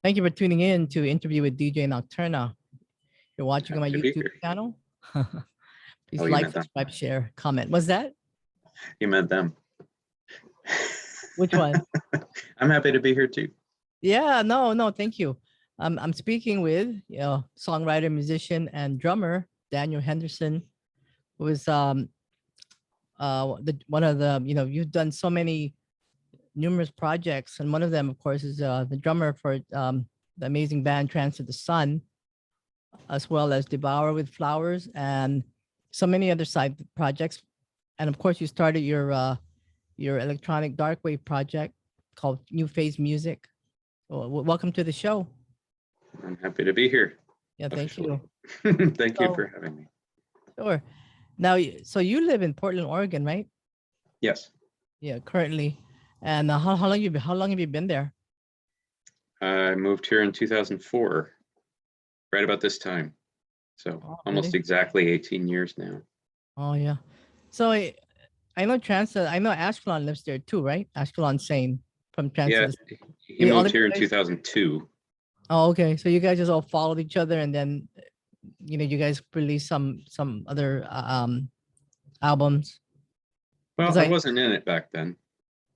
Thank you for tuning in to Interview with DJ Nocturna. You're watching on my YouTube channel. Please like, subscribe, share, comment. What's that? You meant them. Which one? I'm happy to be here too. Yeah, no, thank you. I'm speaking with songwriter, musician, and drummer Daniel Henderson, who is one of the you've done so many numerous projects, and one of them, of course, is the drummer for the amazing band Trance to the Sun, as well as Devoured with Flowers and so many other side projects. And of course, you started your electronic dark wave project called NewPhaseMusic. Well, welcome to the show. I'm happy to be here. Yeah, thank you. Thank you for having me. Sure. Now, so you live in Portland, Oregon, right? Yes. Yeah, currently. And how long have you been there? I moved here in 2004, right about this time. So almost exactly 18 years now. Oh yeah. So I know I know Ashkelon lives there too, right? Ashkelon Sane from Trance. Yeah, he moved here in 2002. Oh, okay. So you guys just all followed each other, and then you guys released some other albums. Well, I wasn't in it back then.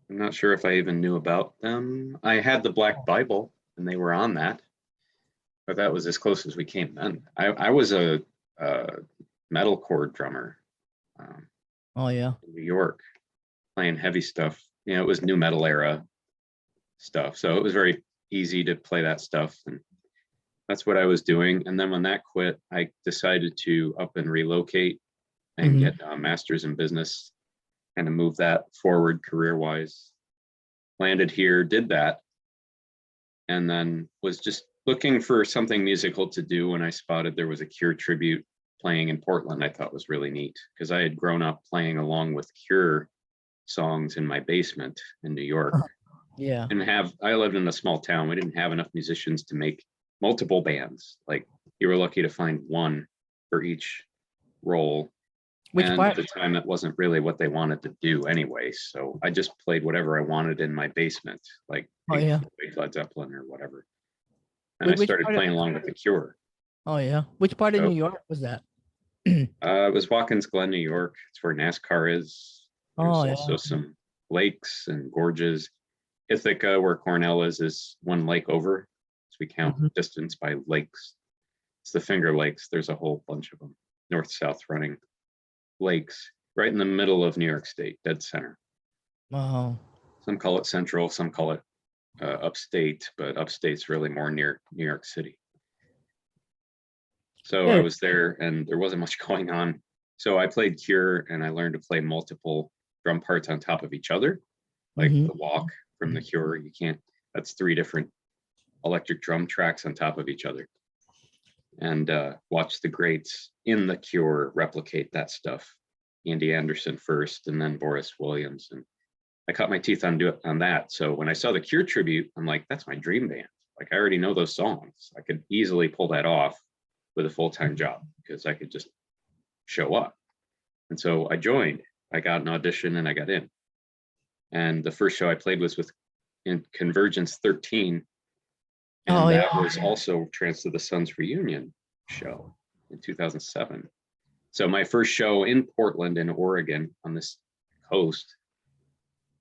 I'm not sure if I even knew about them. I had the Black Bible, and they were on that, but that was as close as we came then. I was a metalcore drummer. Oh yeah. In New York, playing heavy stuff. It was new metal era stuff, so it was very easy to play that stuff, and that's what I was doing. And then when that quit, I decided to up and relocate and get a master's in business and to move that forward career-wise. Landed here, did that, and then was just looking for something musical to do when I spotted there was a Cure tribute playing in Portland. I thought was really neat because I had grown up playing along with Cure songs in my basement in New York. Yeah. I lived in a small town. We didn't have enough musicians to make multiple bands. Like, you were lucky to find one for each role. At the time, that wasn't really what they wanted to do anyway. So I just played whatever I wanted in my basement, like Led Zeppelin or whatever. And I started playing along with the Cure. Oh yeah. Which part of New York was that? It was Watkins Glen, New York. It's where NASCAR is. There's also some lakes and gorges. Ithaca, where Cornell is one lake over. So we count distance by lakes. It's the Finger Lakes. There's a whole bunch of them, north-south running lakes, right in the middle of New York State, dead center. Wow. Some call it central, some call it upstate, but upstate's really more near New York City. So I was there, and there wasn't much going on. So I played Cure, and I learned to play multiple drum parts on top of each other, like the Walk from the Cure. You can't, that's 3 different electric drum tracks on top of each other. And watch the greats in the Cure replicate that stuff. Andy Anderson first, and then Boris Williams. And I cut my teeth on that. So when I saw the Cure tribute, I'm like, that's my dream band. Like, I already know those songs. I could easily pull that off with a full-time job because I could just show up. And so I joined. I got an audition and I got in. And the first show I played was in Convergence 13. And that was also Trance to the Sun's reunion show in 2007. So my first show in Portland, in Oregon, on this coast,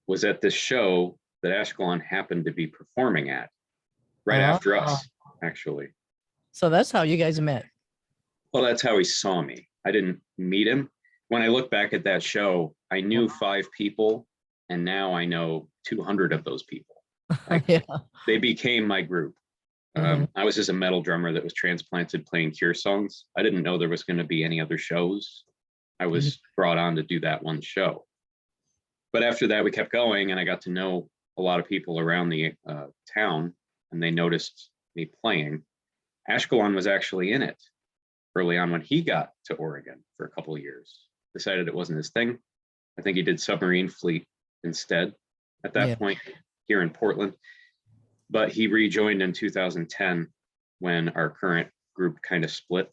was at this show that Ashkelon happened to be performing at right after us, actually. So that's how you guys met. Well, that's how he saw me. I didn't meet him. When I look back at that show, I knew 5 people, and now I know 200 of those people. Like, they became my group. I was just a metal drummer that was transplanted playing Cure songs. I didn't know there was going to be any other shows. I was brought on to do that one show. But after that, we kept going, and I got to know a lot of people around the town, and they noticed me playing. Ashkelon was actually in it early on when he got to Oregon for a couple of years. Decided it wasn't his thing. I think he did Submarine Fleet instead at that point here in Portland. But he rejoined in 2010 when our current group kind of split.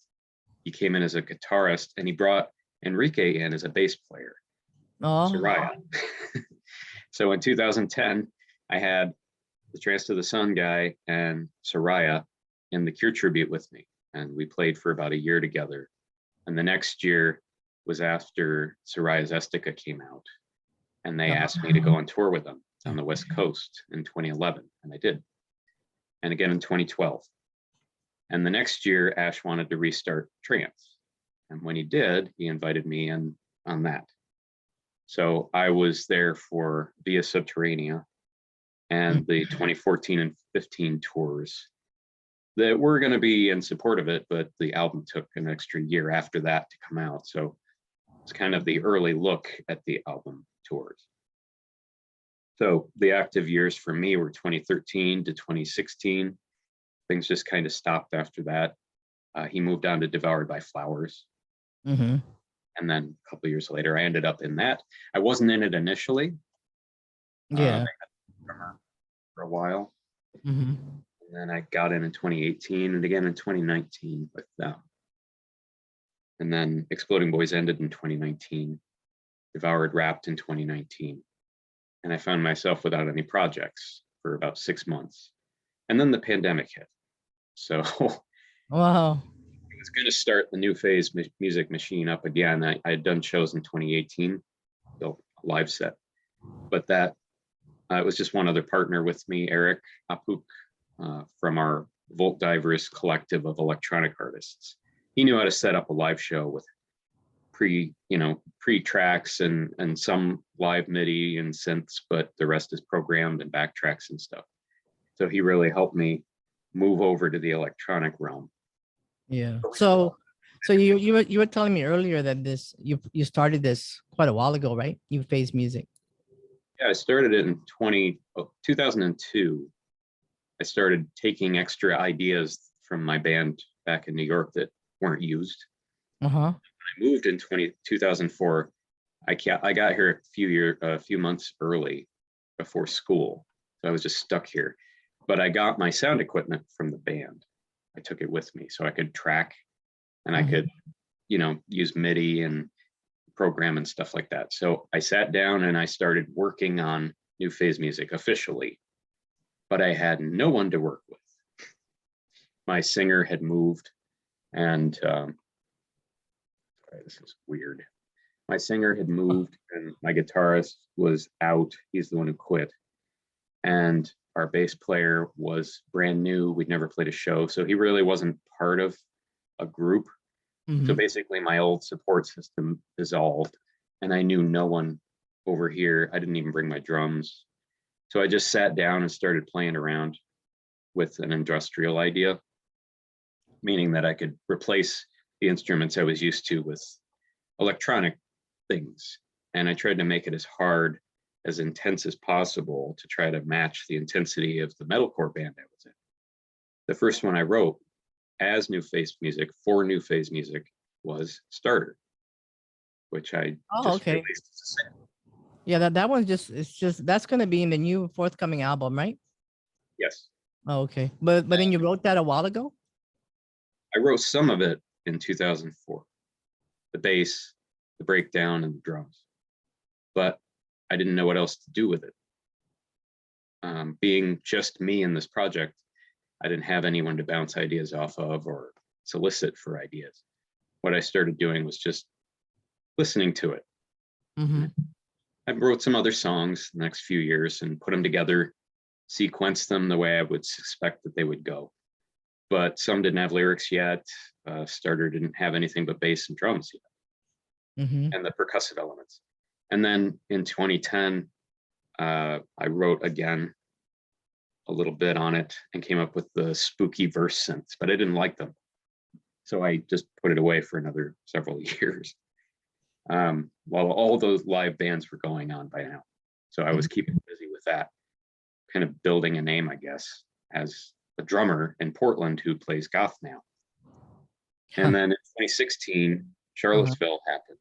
He came in as a guitarist, and he brought Enrique in as a bass player, Soriah. So in 2010, I had the Trance to the Sun guy and Soriah in the Cure tribute with me. And we played for about a year together. And the next year was after Soriah's Estica came out. And they asked me to go on tour with them on the West Coast in 2011. And I did. And again in 2012. And the next year, Ash wanted to restart Trance. And when he did, he invited me in on that. So I was there for Via Subterranea and the 2014 and 15 tours that were going to be in support of it, but the album took an extra year after that to come out. So it's kind of the early look at the album tours. So the active years for me were 2013 to 2016. Things just kind of stopped after that. He moved on to Devoured by Flowers. Mm-hmm. And then a couple of years later, I ended up in that. I wasn't in it initially. Yeah. I had a drummer for a while. Mm-hmm. And then I got in 2018 and again in 2019 with them. And then Exploding Boys ended in 2019. Devoured wrapped in 2019. And I found myself without any projects for about 6 months. And then the pandemic hit. So Wow. I was going to start the NewPhaseMusic machine up again. I had done shows in 2018, built a live set. But that it was just one other partner with me, Eric Apuk, from our Volt Divers collective of electronic artists. He knew how to set up a live show with pre-tracks and some live MIDI and synths, but the rest is programmed and backtracks and stuff. So he really helped me move over to the electronic realm. Yeah. So you were telling me earlier that you started this quite a while ago, right? NewPhaseMusic. Yeah, I started it in 2002. I started taking extra ideas from my band back in New York that weren't used. Uh-huh. I moved in 2004. I got here a few months early before school. So I was just stuck here. But I got my sound equipment from the band. I took it with me so I could track and I could, use MIDI and program and stuff like that. So I sat down and I started working on NewPhaseMusic officially, but I had no one to work with. My singer had moved and this is weird. My singer had moved and my guitarist was out. He's the one who quit. And our bass player was brand new. We'd never played a show. So he really wasn't part of a group. Mm-hmm. So basically my old support system dissolved and I knew no one over here. I didn't even bring my drums. So I just sat down and started playing around with an industrial idea, meaning that I could replace the instruments I was used to with electronic things. And I tried to make it as hard, as intense as possible to try to match the intensity of the metalcore band I was in. The first one I wrote as NewPhaseMusic for NewPhaseMusic was Starter, which I just released as a single. Yeah, that one's that's going to be in the new forthcoming album, right? Yes. Oh, okay. But then you wrote that a while ago? I wrote some of it in 2004. The bass, the breakdown, and the drums. But I didn't know what else to do with it. Being just me in this project, I didn't have anyone to bounce ideas off of or solicit for ideas. What I started doing was just listening to it. Mm-hmm. I wrote some other songs the next few years and put them together, sequenced them the way I would suspect that they would go. But some didn't have lyrics yet. Starter didn't have anything but bass and drums yet, mm-hmm. and the percussive elements. And then in 2010, I wrote again a little bit on it and came up with the spooky verse synths, but I didn't like them. So I just put it away for another several years while all those live bands were going on by now. So I was keeping busy with that, kind of building a name, I guess, as a drummer in Portland who plays goth now. And then in 2016, Charlottesville happened.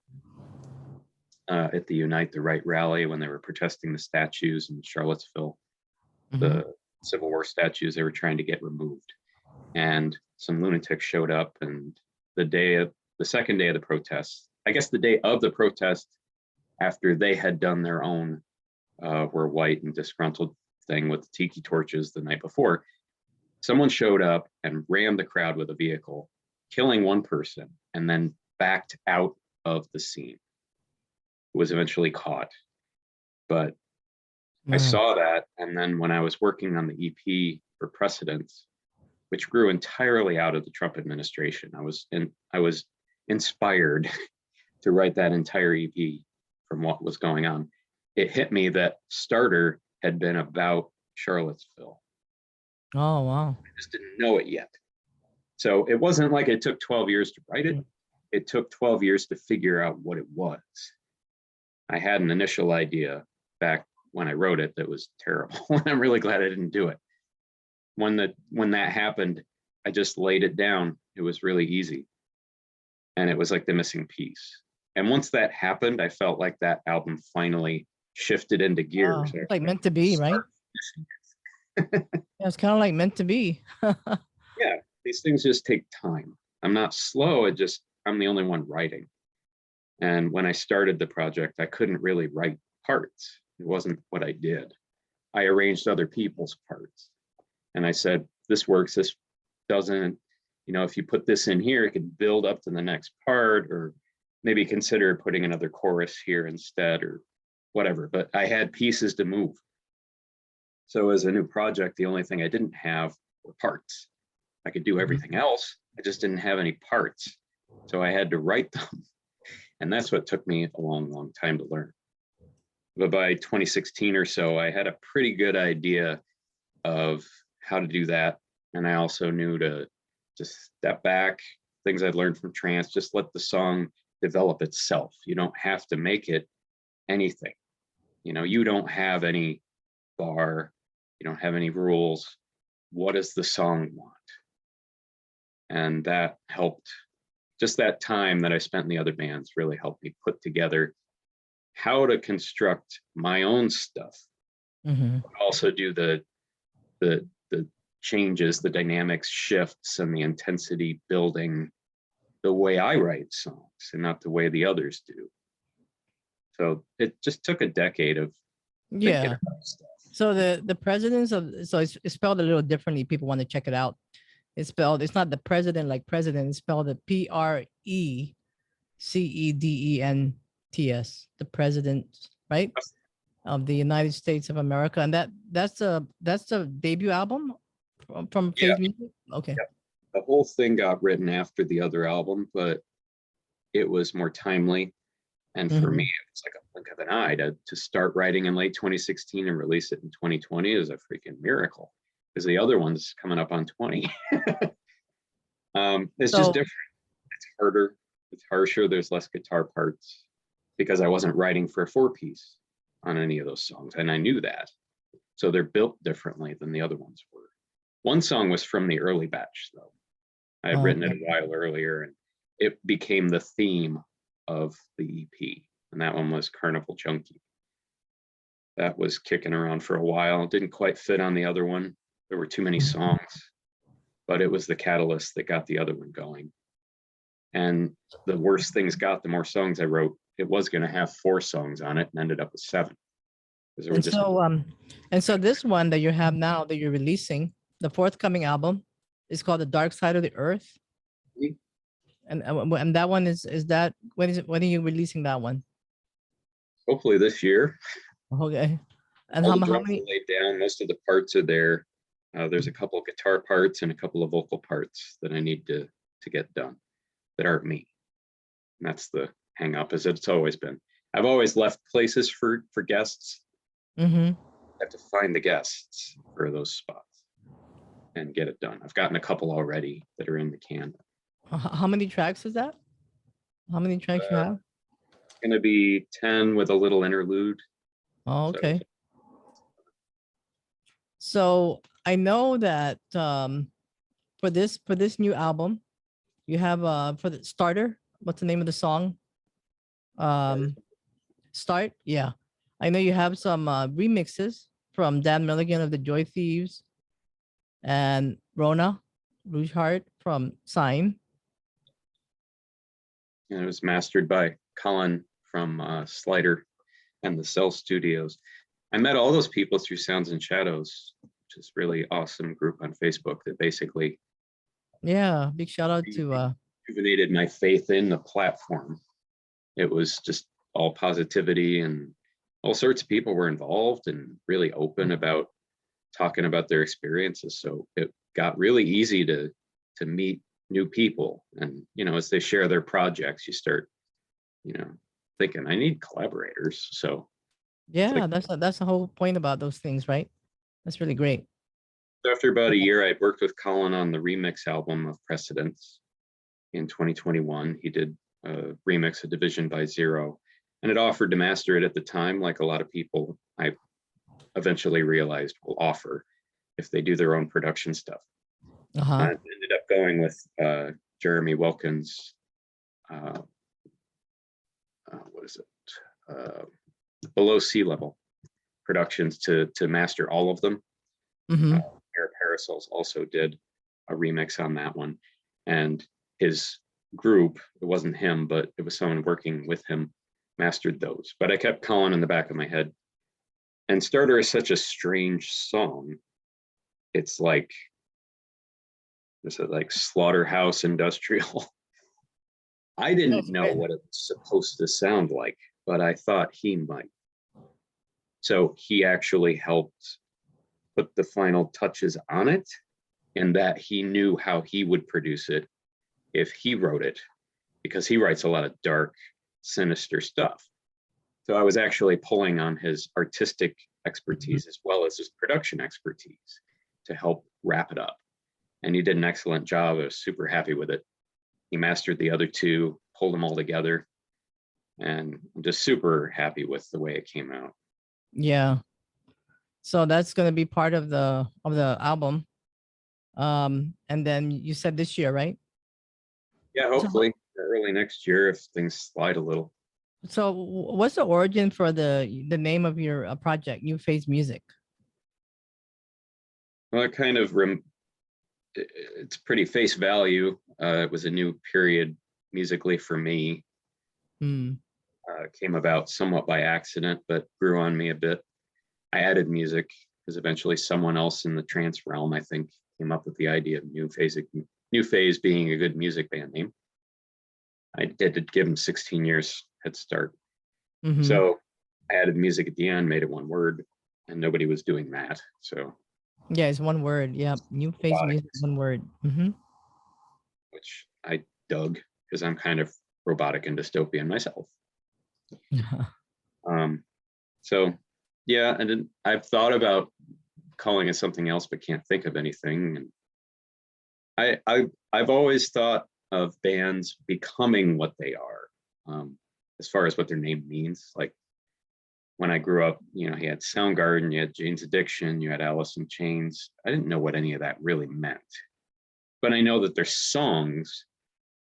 At the Unite the Right rally when they were protesting the statues in Charlottesville, the Civil War statues they were trying to get removed. And some lunatics showed up, and the second day of the protest, I guess the day of the protest, after they had done their own We're White and Disgruntled thing with the tiki torches the night before. Someone showed up and rammed the crowd with a vehicle, killing one person, and then backed out of the scene. Was eventually caught. But I saw that, and then when I was working on the EP for Precedence, which grew entirely out of the Trump administration, I was inspired to write that entire EP from what was going on. It hit me that Starter had been about Charlottesville. Oh, wow. I just didn't know it yet. So it wasn't like it took 12 years to write it. It took 12 years to figure out what it was. I had an initial idea back when I wrote it that was terrible. I'm really glad I didn't do it. When that happened, I just laid it down. It was really easy. And it was like the missing piece. And once that happened, I felt like that album finally shifted into gear. Wow. It's like meant to be, right? Yeah, it's kind of like meant to be. Yeah, these things just take time. I'm not slow, I'm the only one writing. And when I started the project, I couldn't really write parts. It wasn't what I did. I arranged other people's parts. And I said, this works, this doesn't. If you put this in here, it could build up to the next part, or maybe consider putting another chorus here instead, or whatever. But I had pieces to move. So as a new project, the only thing I didn't have were parts. I could do everything else. I just didn't have any parts. So I had to write them. And that's what took me a long, long time to learn. But by 2016 or so, I had a pretty good idea of how to do that. And I also knew to just step back, things I'd learned from Trance, just let the song develop itself. You don't have to make it anything. You don't have any bar, you don't have any rules. What does the song want? And that helped. Just that time that I spent in the other bands really helped me put together how to construct my own stuff. Also do the changes, the dynamics shifts, and the intensity building the way I write songs and not the way the others do. So it just took a decade of thinking about stuff. So the presidents of it's spelled a little differently. People want to check it out. It's not the president like president. It's spelled the PRECEDENTS. The president, right, of the United States of America, and that's the debut album from FazeMusic. Okay. Yeah. The whole thing got written after the other album, but it was more timely. And for me, it was like a blink of an eye to start writing in late 2016 and release it in 2020 is a freaking miracle, because the other one's coming up on 20. It's just different. It's harder. It's harsher. There's less guitar parts because I wasn't writing for a 4-piece on any of those songs. And I knew that. So they're built differently than the other ones were. One song was from the early batch, though. I had written it a while earlier, and it became the theme of the EP. And that one was Carnival Junkie. That was kicking around for a while. It didn't quite fit on the other one. There were too many songs, but it was the catalyst that got the other one going. And the worse things got, the more songs I wrote. It was going to have 4 songs on it and ended up with 7. And so this one that you have now that you're releasing, the forthcoming album, is called The Dark Side of the Earth. And that one is that when are you releasing that one? Hopefully this year. Okay. And all how the drums many? are laid down? Most of the parts are there. There's a couple of guitar parts and a couple of vocal parts that I need to get done that aren't me. And that's the hang up, as it's always been. I've always left places for guests. I have to find the guests for those spots and get it done. I've gotten a couple already that are in the can. How many tracks is that? How many tracks you have? It's going to be 10 with a little interlude. Oh, okay. So I know that for this new album, you have for the starter, what's the name of the song? Start. Yeah. I know you have some remixes from Dan Milligan of the Joy Thieves and Rona, Rougeheart from SINE. And it was mastered by Colin from Slider and the Cell Studios. I met all those people through Sounds and Shadows, which is really awesome group on Facebook that basically Yeah, big shout out to rejuvenated my faith in the platform. It was just all positivity, and all sorts of people were involved and really open about talking about their experiences. So it got really easy to meet new people. And, you know, as they share their projects, you start, you know, thinking, I need collaborators. So it's yeah, like, that's the whole point about those things, right? That's really great. after about a year, I'd worked with Colin on the remix album of Precedence in 2021. He did a remix of Division by Zero, and it offered to master it at the time, like a lot of people I eventually realized will offer if they do their own production stuff. Uh-huh. And ended up going with Jeremy Wilkins, what is it? Below Sea Level Productions to master all of them. Mm-hmm. Air Parasols also did a remix on that one, and his group, it wasn't him, but it was someone working with him, mastered those. But I kept calling in the back of my head, and Starter is such a strange song. It's like, is it like Slaughterhouse Industrial? I didn't know what it was supposed to sound like, but I thought he might. So he actually helped put the final touches on it, and that he knew how he would produce it if he wrote it, because he writes a lot of dark, sinister stuff. So I was actually pulling on his artistic expertise as well as his production expertise to help wrap it up. And he did an excellent job. I was super happy with it. He mastered the other two, pulled them all together, and I'm just super happy with the way it came out. Yeah. So that's gonna be part of the album. And then you said this year, right? Yeah, hopefully early next year if things slide a little. So what's the origin for the name of your project, NewPhaseMusic? Well, it kind of it's pretty face value. It was a new period musically for me. Came about somewhat by accident, but grew on me a bit. I added music because eventually someone else in the trance realm, I think, came up with the idea of NewPhase being a good music band name. I did give them 16 years head start. So I added music at the end, made it one word, and nobody was doing that. So yeah, it's one word. Yeah, NewPhaseMusic, one word. Which I dug because I'm kind of robotic and dystopian myself. So yeah, and then I've thought about calling it something else, but can't think of anything. And I've always thought of bands becoming what they are, as far as what their name means. Like when I grew up, you know, you had Soundgarden, you had Jane's Addiction, you had Alice in Chains. I didn't know what any of that really meant, but I know that their songs,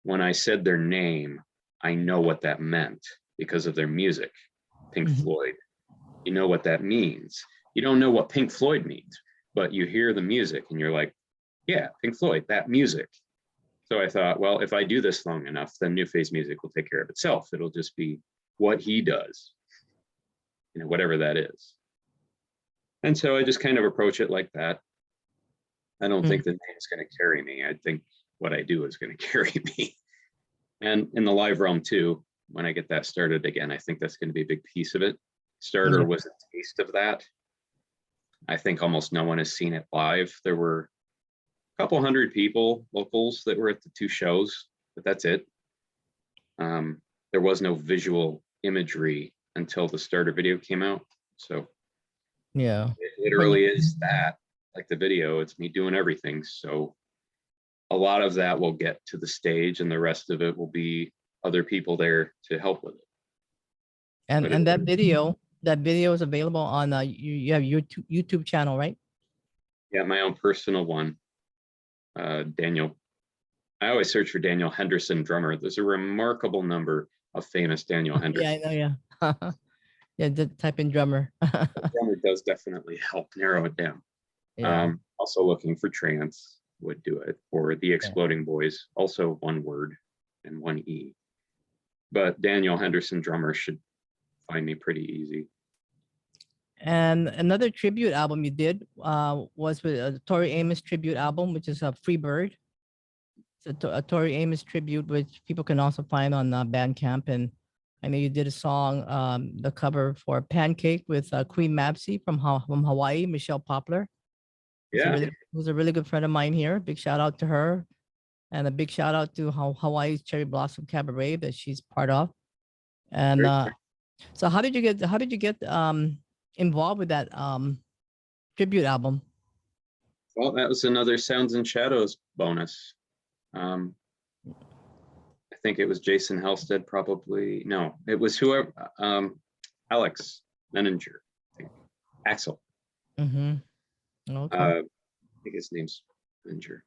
when I said their name, I know what that meant because of their music. Pink Floyd, you know what that means. You don't know what Pink Floyd means, but you hear the music and you're like, yeah, Pink Floyd, that music. So I thought, well, if I do this long enough, then NewPhaseMusic will take care of itself. It'll just be what he does, you know, whatever that is. And so I just kind of approach it like that. I don't think the name is going to carry me. I think what I do is going to carry me. And in the live realm too, when I get that started again, I think that's going to be a big piece of it. Starter was a taste of that. I think almost no one has seen it live. There were a couple hundred people, locals, that were at the two shows, but that's it. There was no visual imagery until the Starter video came out. So yeah, it literally is that, like the video, it's me doing everything. So a lot of that will get to the stage and the rest of it will be other people there to help with it. And that video is available on you have your YouTube channel, right? Yeah, my own personal one. Daniel, I always search for Daniel Henderson drummer. There's a remarkable number of famous Daniel Henderson. Yeah, I know, yeah. Yeah, type in drummer. Drummer does definitely help narrow it down. Yeah. Also looking for Trance would do it, or theXplodingboys, also one word and one E. But Daniel Henderson drummer should find me pretty easy. And another tribute album you did was with a Tori Amos tribute album, which is a Free Bird. It's a Tori Amos tribute, which people can also find on Bandcamp. And I know you did a song, the cover for Pancake with Queen Mabsy from Hawaii, Michelle Poplar. Yeah. Who's a really good friend of mine here. Big shout out to her. And a big shout out to Hawaii's Cherry Blossom Cabaret that she's part of. And so how did you get involved with that tribute album? Well, that was another Sounds and Shadows bonus. I think it was Jason Halstead, probably. No, it was whoever, Alex Menninger, I think. Axel. Mm-hmm. Okay. I think his name's Menninger.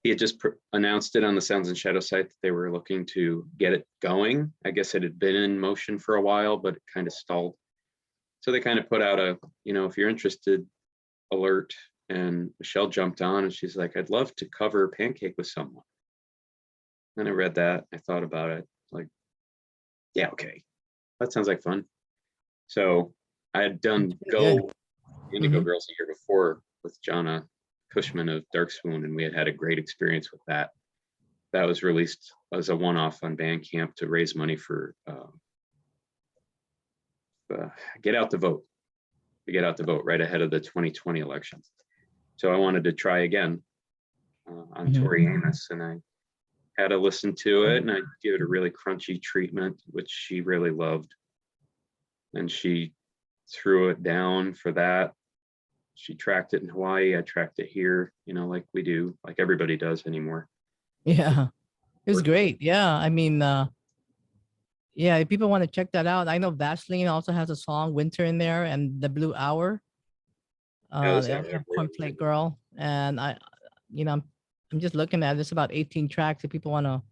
He had just announced it on the Sounds and Shadow site that they were looking to get it going. I guess it had been in motion for a while, but it kind of stalled. So they kind of put out a, if you're interested, alert. And Michelle jumped on and she's like, I'd love to cover Pancake with someone. Then I read that, I thought about it, like, yeah, okay, that sounds like fun. So I had done Indigo Girls a year before with Jonna Cushman of Dark Swoon, and we had a great experience with that. That was released as a one-off on Bandcamp to raise money for Get Out the Vote, to get out the vote right ahead of the 2020 elections. So I wanted to try again on Tori Amos, and I had to listen to it, and I gave it a really crunchy treatment, which she really loved. And she threw it down for that. She tracked it in Hawaii. I tracked it here, like we do, like everybody does anymore. Yeah, it was great. Yeah, I mean, yeah, if people want to check that out, I know Vaseline also has a song "Winter" in there, and "The Blue Hour." They also have Cornflake Girl, and I'm just looking at it. It's about 18 tracks. If people want to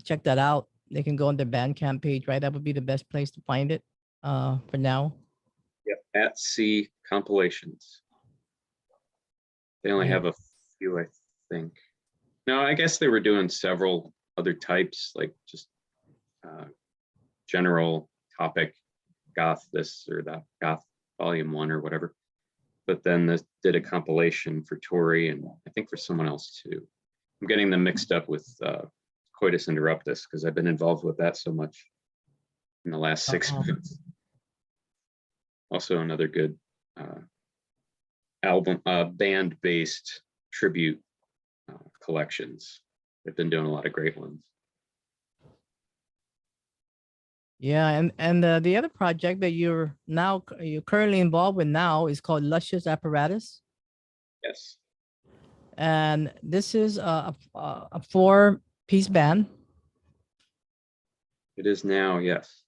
check that out, they can go on their Bandcamp page, right? That would be the best place to find it for now. Yep, at Sea Compilations. They only have a few, I think. No, I guess they were doing several other types, like just general topic, goth this or that, goth volume 1 or whatever. But then this did a compilation for Tori and I think for someone else too. I'm getting them mixed up with Coitus Interruptus because I've been involved with that so much in the last 6 months. Also another good album, band-based tribute collections. They've been doing a lot of great ones. Yeah, and the other project that you're currently involved with now is called Luscious Apparatus. Yes. And this is a 4-piece band. It is now, yes.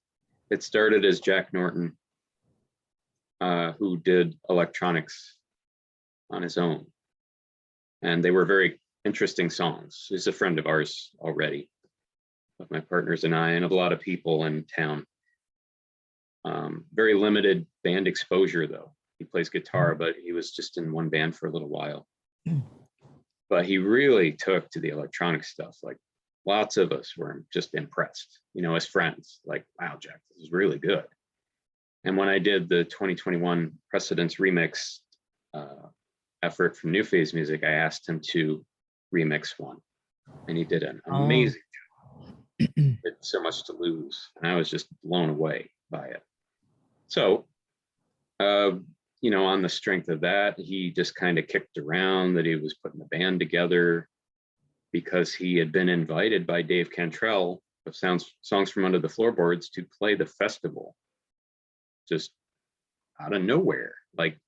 It started as Jack Norton, who did electronics on his own. And they were very interesting songs. He's a friend of ours already, of my partners and I, and of a lot of people in town. Very limited band exposure, though. He plays guitar, but he was just in one band for a little while. But he really took to the electronic stuff. Like lots of us were just impressed, as friends. Like, wow, Jack, this is really good. And when I did the 2021 Precedence remix effort from NewPhaseMusic, I asked him to remix one, and he did an amazing job. Had so much to lose, and I was just blown away by it. So, on the strength of that, he just kind of kicked around that he was putting the band together because he had been invited by Dave Cantrell of Songs from Under the Floorboards to play the festival just out of nowhere. Like,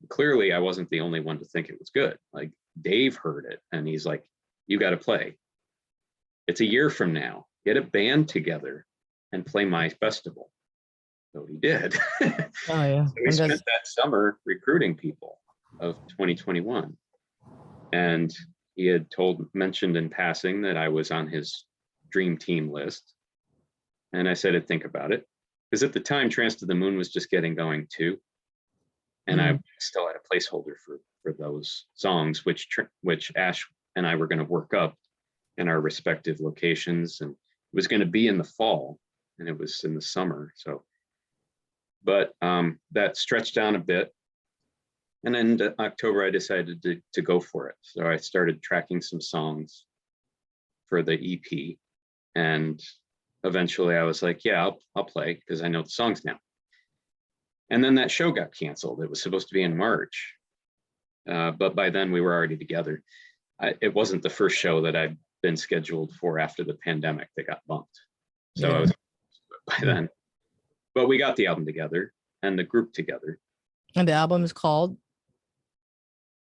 clearly I wasn't the only one to think it was good. Like, Dave heard it and he's like, you got to play. It's a year from now. Get a band together and play my festival. So he did. Oh, yeah. So we spent that summer recruiting people of 2021. And he had mentioned in passing that I was on his dream team list. And I said, I'd think about it. Because at the time, Trance to the Moon was just getting going too. And I still had a placeholder for those songs, which Ash and I were going to work up in our respective locations. And it was going to be in the fall, and it was in the summer. So but that stretched down a bit. And then in October, I decided to go for it. So I started tracking some songs for the EP. And eventually I was like, yeah, I'll play because I know the songs now. And then that show got canceled. It was supposed to be in March. But by then we were already together. It wasn't the first show that I'd been scheduled for after the pandemic that got bumped. So I was by then. But we got the album together and the group together. And the album is called?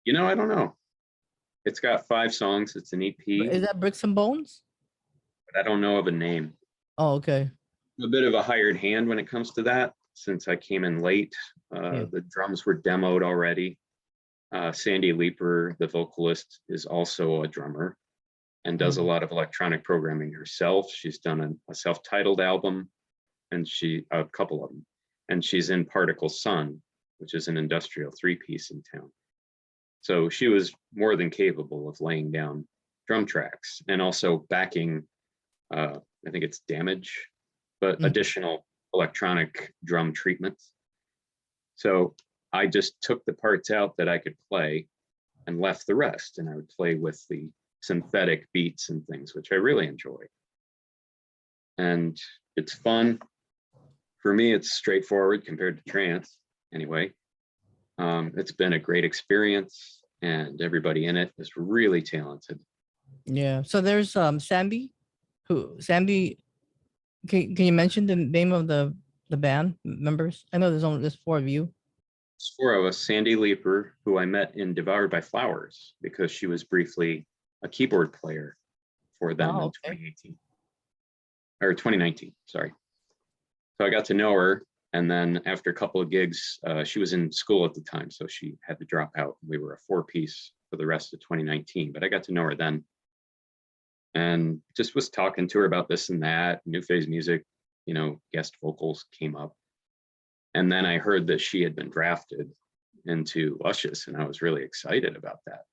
I don't know. It's got 5 songs. It's an EP. Is that Bricks and Bones? But I don't know of a name. Oh, okay. A bit of a hired hand when it comes to that, since I came in late. The drums were demoed already. Sandy Leeper, the vocalist, is also a drummer and does a lot of electronic programming herself. She's done a self-titled album, and a couple of them. And she's in Particle Sun, which is an industrial 3-piece in town. So she was more than capable of laying down drum tracks and also backing, I think it's Damage, but additional electronic drum treatments. So I just took the parts out that I could play and left the rest. And I would play with the synthetic beats and things, which I really enjoy. And it's fun. For me, it's straightforward compared to trance anyway. It's been a great experience, and everybody in it is really talented. Yeah. So there's Sambi. Sambi, can you mention the name of the band members? I know there's 4 of you. There's 4 of us. Sandy Leeper, who I met in Devoured by Flowers because she was briefly a keyboard player for them in 2018 or 2019. Sorry. So I got to know her. And then after a couple of gigs, she was in school at the time, so she had to drop out. We were a 4-piece for the rest of 2019, but I got to know her then. And just was talking to her about this and that. NewPhaseMusic, guest vocals came up. And then I heard that she had been drafted into Luscious, and I was really excited about that.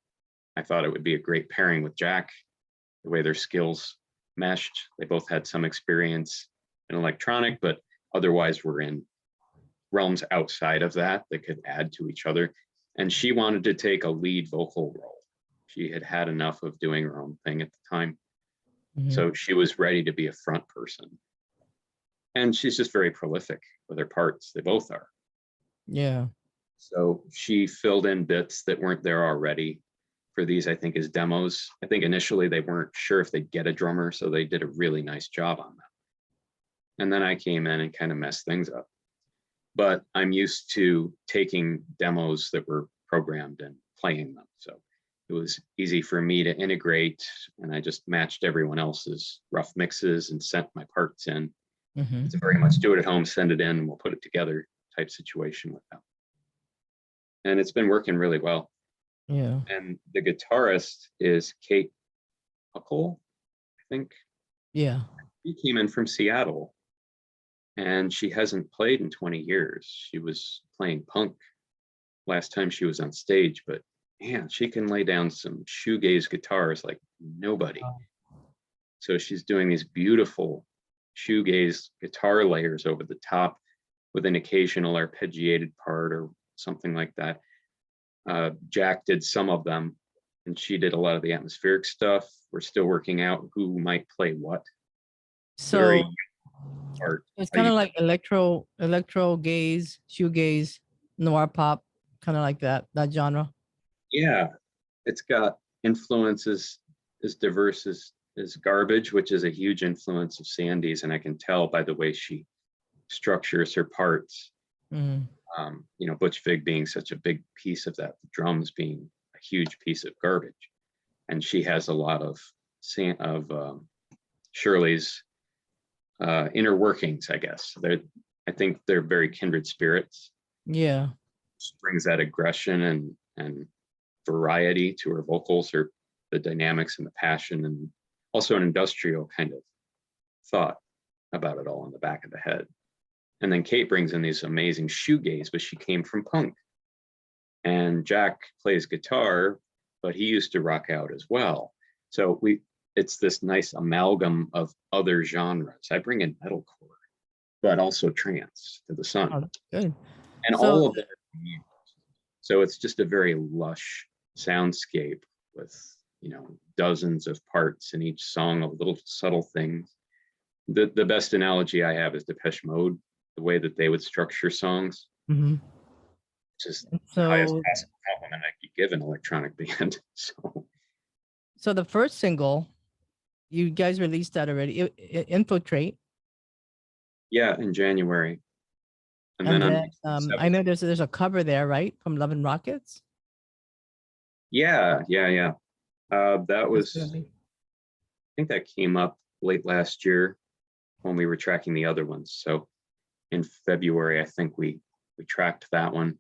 I thought it would be a great pairing with Jack, the way their skills meshed. They both had some experience in electronic, but otherwise were in realms outside of that could add to each other. And she wanted to take a lead vocal role. She had had enough of doing her own thing at the time. So she was ready to be a front person. And she's just very prolific with her parts. They both are. Yeah. So she filled in bits that weren't there already for these, I think, as demos. I think initially they weren't sure if they'd get a drummer, so they did a really nice job on that. And then I came in and kind of messed things up. But I'm used to taking demos that were programmed and playing them. So it was easy for me to integrate, and I just matched everyone else's rough mixes and sent my parts in. It's a very much do it at home, send it in, and we'll put it together type situation with them. And it's been working really well. Yeah. And the guitarist is Kate Huckle, I think. Yeah. She came in from Seattle, and she hasn't played in 20 years. She was playing punk last time she was on stage, but man, she can lay down some shoegaze guitars like nobody. Wow. So she's doing these beautiful shoegaze guitar layers over the top with an occasional arpeggiated part or something like that. Jack did some of them, and she did a lot of the atmospheric stuff. We're still working out who might play what. So it's kind of like electro gaze, shoegaze, noir pop, kind of like that genre. Yeah, it's got influences as diverse as Garbage, which is a huge influence of Sandy's, and I can tell by the way she structures her parts. Butch Vig being such a big piece of that, the drums being a huge piece of Garbage, and she has a lot of Shirley's inner workings, I guess. I think they're very kindred spirits. Yeah, she brings that aggression and variety to her vocals, or the dynamics and the passion, and also an industrial kind of thought about it all in the back of the head. And then Kate brings in these amazing shoegaze, but she came from punk. And Jack plays guitar, but he used to rock out as well. So it's this nice amalgam of other genres. I bring in metalcore, but also Trance to the Sun. Oh, that's good. And So, all of it. So it's just a very lush soundscape with, dozens of parts in each song of little subtle things. The best analogy I have is Depeche Mode, the way that they would structure songs. mhm. Just the highest so, possible compliment I could give an electronic band. so the first single, you guys released that already, Infiltrate. Yeah, in January. And And then on then the I 7th, know there's a cover there, right? From Love and Rockets. yeah. That That's was, gonna be. I think that came up late last year when we were tracking the other ones. So in February, I think we tracked that one,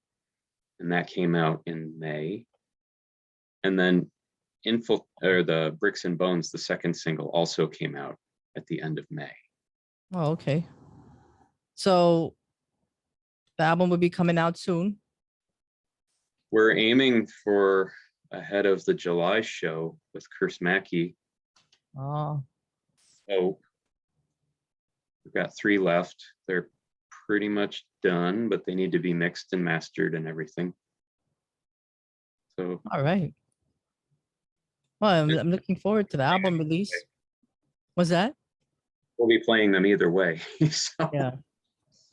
and that came out in May. And then the Bricks and Bones, the second single, also came out at the end of May. Oh, okay. So the album will be coming out soon. We're aiming for ahead of the July show with Curse Mackey. Oh, So we've got 3 left. They're pretty much done, but they need to be mixed and mastered and everything. So all right. Well, I'm looking forward to the album release. Was that? we'll be playing them either way. So Yeah.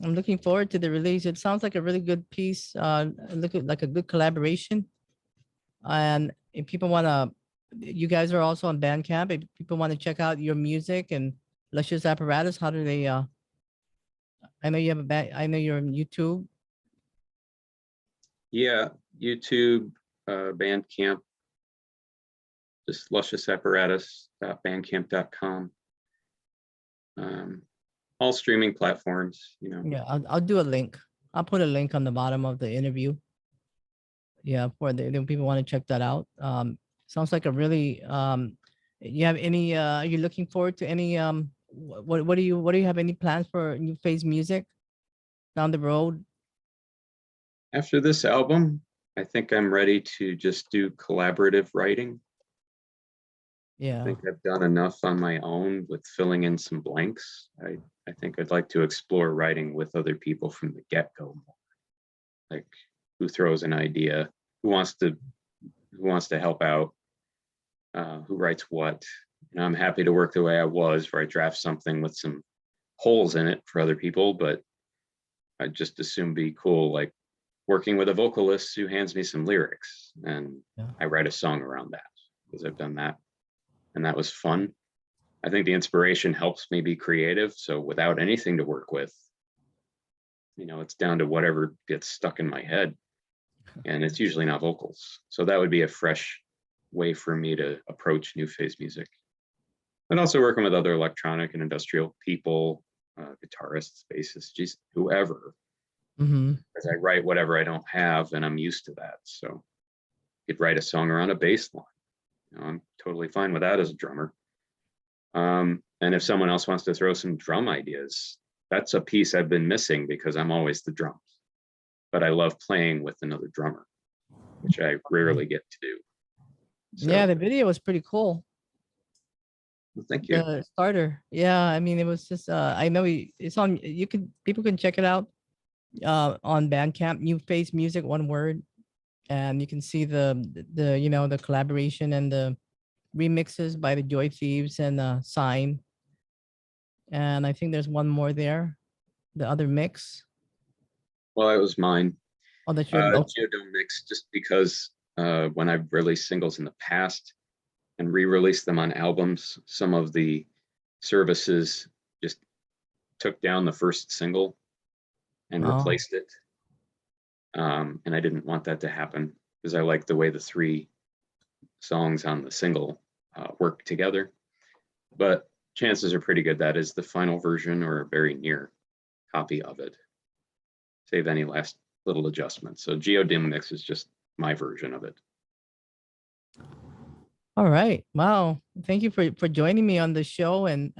I'm looking forward to the release. It sounds like a really good piece. Look at like a good collaboration. And if people want to, you guys are also on Bandcamp. If people want to check out your music and Luscious Apparatus, how do they? I know you have a band. I know you're on YouTube. yeah, YouTube, Bandcamp, just Luscious Apparatus, bandcamp.com. All streaming platforms, Yeah, I'll do a link. I'll put a link on the bottom of the interview. Yeah, for the people want to check that out. Sounds like a really you have any are you looking forward to any what do you have any plans for New Phase Music down the road? After this album, I think I'm ready to just do collaborative writing. I Yeah. think I've done enough on my own with filling in some blanks. I think I'd like to explore writing with other people from the get-go more. Like, who throws an idea, who wants to help out, who writes what. I'm happy to work the way I was, where I draft something with some holes in it for other people, but I'd just as soon be cool, like working with a vocalist who hands me some lyrics and Yeah. I write a song around that, because I've done that. And that was fun. I think the inspiration helps me be creative. So without anything to work with, it's down to whatever gets stuck in my head. And it's usually not vocals. So that would be a fresh way for me to approach New Phase Music. And also working with other electronic and industrial people, guitarists, bassists, just whoever. Mm-hmm. As I write whatever I don't have, and I'm used to that. So you could write a song around a bass line. I'm totally fine with that as a drummer. And if someone else wants to throw some drum ideas, that's a piece I've been missing because I'm always the drums. But I love playing with another drummer, which I rarely get to do. So, Yeah, the video was pretty cool. well, thank you. The starter. Yeah, I mean it was just I know it's on people can check it out on Bandcamp, New Phase Music, one word. And you can see the collaboration and the remixes by the Joy Thieves and SINE. And I think there's one more there, the other mix. Well, it was mine. Oh, that's your Geodome mix, just because when I've released singles in the past and re-released them on albums, some of the services just took down the first single and replaced it. And I didn't want that to happen because I like the way the 3 songs on the single work together. But chances are pretty good that is the final version or a very near copy of it. Save any last little adjustments. So Geodim Mix is just my version of it. All right. Wow. Thank you for joining me on the show and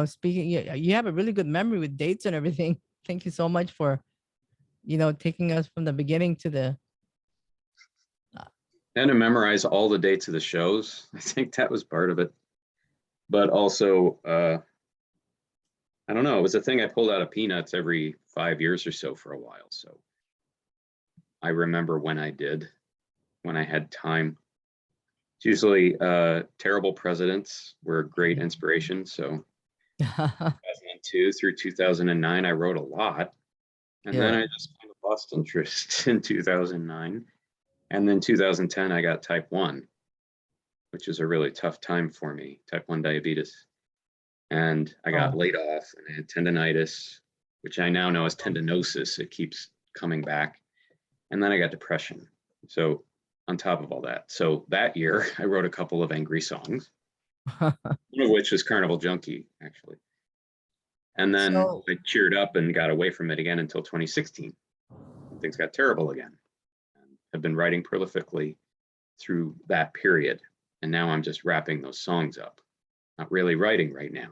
speaking. You have a really good memory with dates and everything. Thank you so much for taking us from the beginning to the. And to memorize all the dates of the shows. I think that was part of it. But also, I don't know. It was a thing I pulled out of Peanuts every 5 years or so for a while. So I remember when I had time. It's usually Terrible Presidents were a great inspiration. So 2002 through 2009, I wrote a lot. And then I just kind of lost interest in 2009. And then 2010, I got type 1, which is a really tough time for me, type 1 diabetes. And I got laid off and I had tendonitis, which I now know is tendinosis. It keeps coming back. And then I got depression. So on top of all that. So that year, I wrote a couple of angry songs, one of which was Carnival Junkie, actually. And then I cheered up and got away from it again until 2016. Things got terrible again. I've been writing prolifically through that period. And now I'm just wrapping those songs up. Not really writing right now.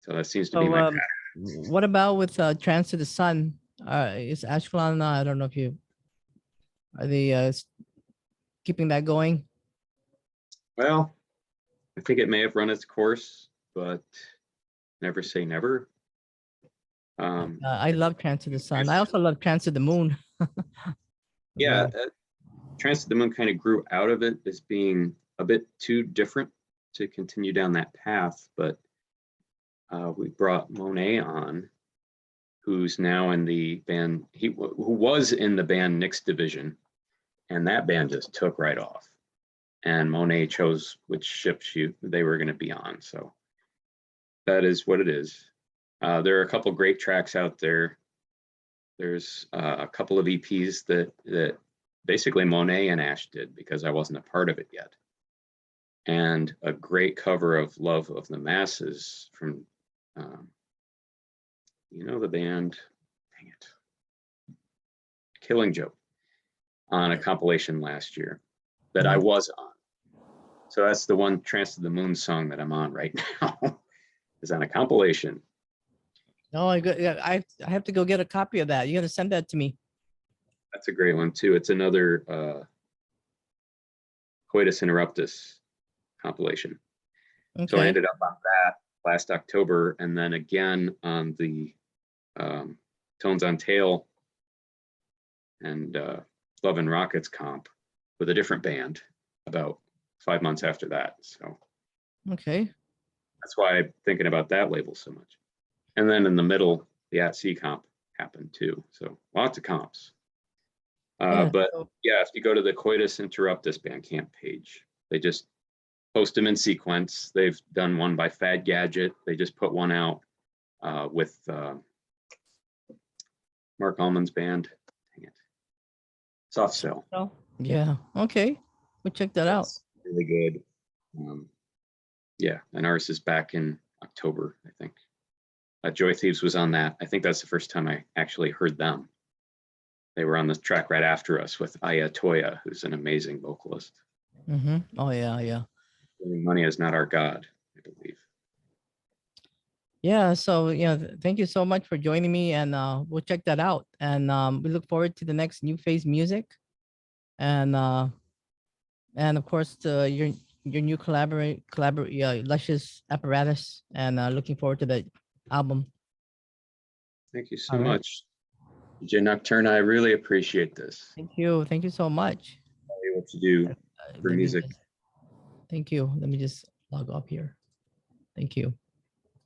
So that seems to be my pattern. What about with Trance to the Sun? Is Ashkelon, I don't know if are they keeping that going? Well, I think it may have run its course, but never say never. I love Trance to the Sun. I also love Trance to the Moon. Yeah, Trance to the Moon kind of grew out of it as being a bit too different to continue down that path, but we brought Monet on, who's now in the band, who was in the band Nick's Division, and that band just took right off. And Monet chose which ship they were going to be on, so that is what it is. There are a couple great tracks out there. There's a couple of EPs that basically Monet and Ash did because I wasn't a part of it yet. And a great cover of Love of the Masses from, the band, dang it, Killing Joke, on a compilation last year that I was on. So that's the one Trance to the Moon song that I'm on right now, is on a compilation. Oh, I have to go get a copy of that. You got to send that to me. That's a great one too. It's another Coitus Interruptus compilation. Okay. So I ended up on that last October, and then again on the Tones on Tail and Love and Rockets comp with a different band about 5 months after that. So okay, that's why I'm thinking about that label so much. And then in the middle, the At-Sea comp happened too. So lots of comps. But yeah, if you go to the Coitus Interruptus Bandcamp page, they just post them in sequence. They've done one by Fad Gadget. They just put one out with Mark Allman's band. Dang it. Soft Cell. Oh, yeah. Okay. We'll check that out. Really good. Yeah, and ours is back in October, I think. Joy Thieves was on that. I think that's the first time I actually heard them. They were on the track right after us with Aya Toya, who's an amazing vocalist. Mm-hmm. Oh, yeah. Money is not our God, I believe. Yeah, so thank you so much for joining me, and we'll check that out. And we look forward to the next NewPhaseMusic, and of course your new Luscious Apparatus, and looking forward to the album. Thank you so much, DJ Nocturne. I really appreciate this. Thank you so much. What to do for music. Thank you. Let me just log off here. Thank you.